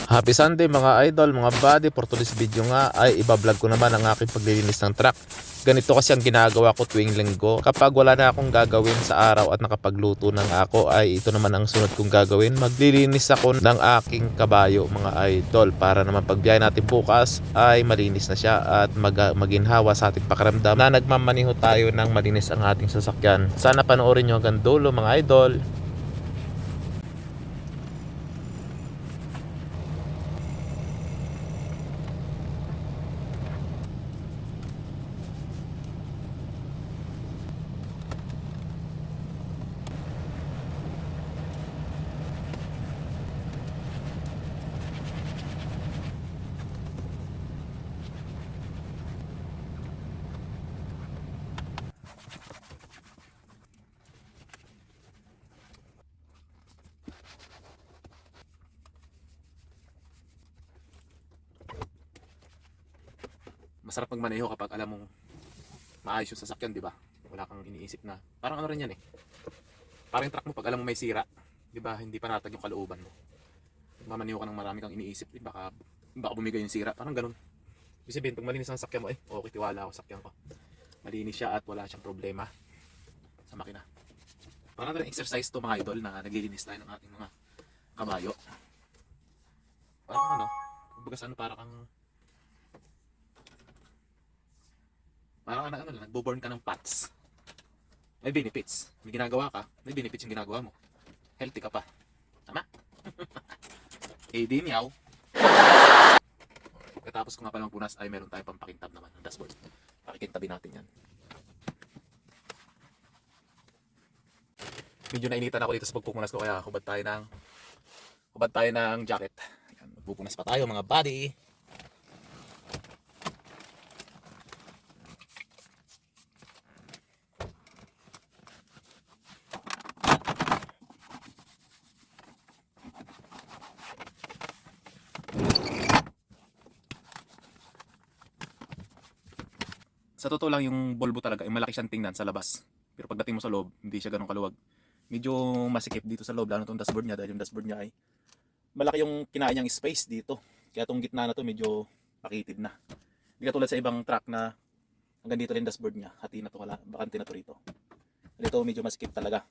Happy Sunday mga idol, mga buddy. For today's video nga ay ibablog ko naman ang aking paglilinis ng truck. Ganito kasi ang ginagawa ko tuwing linggo. Kapag wala na akong gagawin sa araw at nakapagluto ng ako, ay ito naman ang sunod kong gagawin. Maglilinis ako ng aking kabayo mga idol, para naman pagbiyahe natin bukas ay malinis na siya at maginhawa sa ating pakiramdam na nagmamaniho tayo ng malinis ang ating sasakyan. Sana panoorin nyo hanggang dulo mga idol. Masarap magmaneho kapag alam mong maayos yung sasakyan, di ba? Wala kang iniisip na, parang ano rin yan eh. Parang yung truck mo pag alam mo may sira, di ba? Hindi pa natag yung kalooban mo. Magmamaneho ka ng marami kang iniisip, eh, baka bumigay yung sira, parang ganun. Ibig sabihin, pag malinis ang sasakyan mo, okay, tiwala ako sa sasakyan ko. Malinis siya at wala siyang problema sa makina. Parang rin exercise to mga idol na naglilinis tayo ng ating mga kabayo. Parang ano, kumbaga sa ano, parang ano lang, nagbo-burn ka ng fats. May benefits. May ginagawa ka, may benefits yung ginagawa mo. Healthy ka pa. Tama? Eh di niyaw. Pagkatapos ko nga palang punas ay meron tayong pampakintab naman ng dashboard. Pakikintabin natin yan. Medyo nainitan ako dito sa pagpupunas ko, kaya hubad tayo ng jacket. Ayan, magpupunas pa tayo mga buddy. Sa totoo lang, yung Volvo talaga ay malaki siyang tingnan sa labas. Pero pagdating mo sa loob, hindi siya ganun kaluwag. Medyo masikip dito sa loob, lalo itong dashboard niya, dahil yung dashboard niya ay malaki yung kinain niyang space dito. Kaya itong gitna na to medyo pakitid na. Hindi katulad sa ibang truck na hanggang dito rin dashboard niya, hati na to, wala, bakante na to rito. Dito medyo masikip talaga.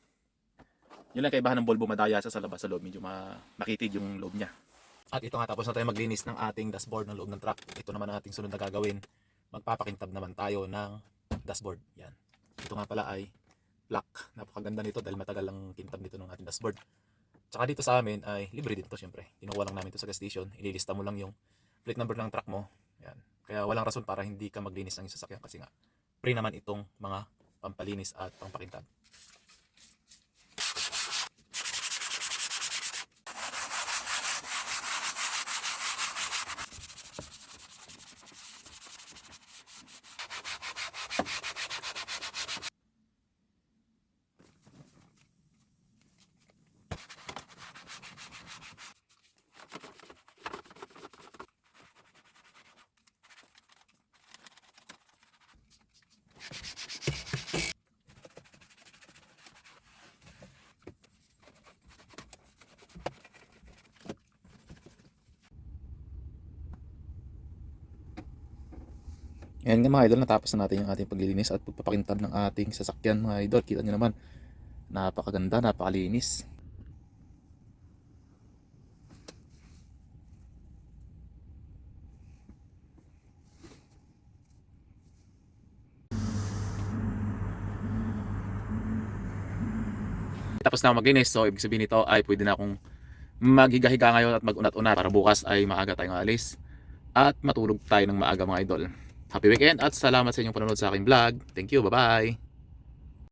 Yun lang kaibahan ng Volvo, madaya siya sa labas, sa loob medyo makitid yung loob niya. At ito nga, tapos na tayo maglinis ng ating dashboard ng loob ng truck. Ito naman ang ating sunod na gagawin. Magpapakintab naman tayo ng dashboard. Yan. Ito nga pala ay black. Napakaganda nito dahil matagal ang kintab nito ng ating dashboard. Tsaka dito sa amin ay libre din to, syempre. Kinuha lang namin to sa gas station. Ililista mo lang yung plate number ng truck mo. Yan. Kaya walang rason para hindi ka maglinis ng sasakyan kasi nga free naman itong mga pampalinis at pampakintab. Ayan nga mga idol, natapos na natin yung ating paglilinis at pagpapakintab ng ating sasakyan mga idol. Kita nyo naman, napakaganda, napakalinis. Tapos na ako maglinis, so ibig sabihin nito ay pwede na akong maghiga-higa ngayon at mag-unat-unat para bukas ay maaga tayong alis at matulog tayo ng maaga mga idol. Happy weekend at salamat sa inyong panonood sa aking vlog. Thank you, bye-bye!